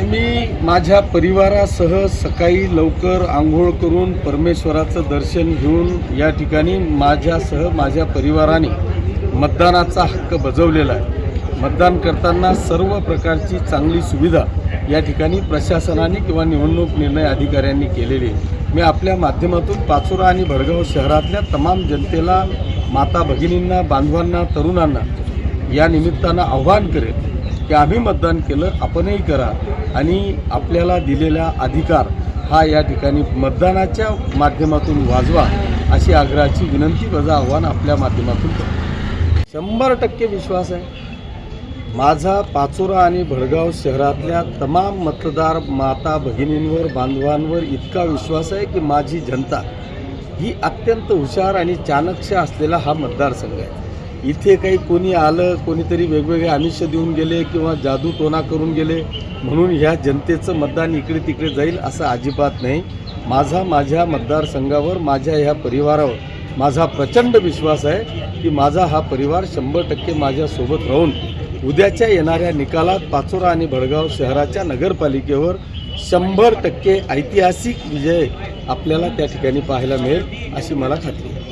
मी माझ्या परिवारासह सकाळी लवकर आंघोळ करून परमेश्वराचं दर्शन घेऊन या ठिकाणी माझ्यासह माझ्या परिवाराने मतदानाचा हक्क बजावलेला आहे। मतदान करताना सर्व प्रकारची चांगली सुविधा या ठिकाणी प्रशासनाने किंवा निवडणूक निर्णय अधिकाऱ्यांनी केलेली आहे। मी आपल्या माध्यमातून पाचोरा आणि भडगाव शहरातल्या तमाम जनतेला, माता भगिनींना, बांधवांना, तरुणांना या निमित्तानं आव्हान करेन की आम्ही मतदान केलं, आपणही करा आणि आपल्याला दिलेला अधिकार हा या ठिकाणी मतदानाच्या माध्यमातून वाजवा अशी आग्रहाची विनंती वजा आव्हान आपल्या माध्यमातून करतो। 100% विश्वास आहे माझा पाचोरा आणि भडगाव शहरातल्या तमाम मतदार माता भगिनींवर, बांधवांवर इतका विश्वास आहे की माझी जनता ही अत्यंत हुशार आणि चाणक्य असलेला हा मतदारसंघ आहे। इथे काही कोणी आलं, कोणीतरी वेगवेगळे आमिष देऊन गेले किंवा जादू टोना करून गेले म्हणून ह्या जनतेचं मतदान इकडे तिकडे जाईल असं अजिबात नाही। माझ्या मतदारसंघावर, माझ्या ह्या परिवारावर माझा प्रचंड विश्वास आहे की माझा हा परिवार 100% माझ्यासोबत राहून उद्याच्या येणाऱ्या निकालात पाचोरा आणि भडगाव शहराच्या नगरपालिकेवर 100% ऐतिहासिक विजय आपल्याला त्या ठिकाणी पाहायला मिळेल अशी मला खात्री आहे।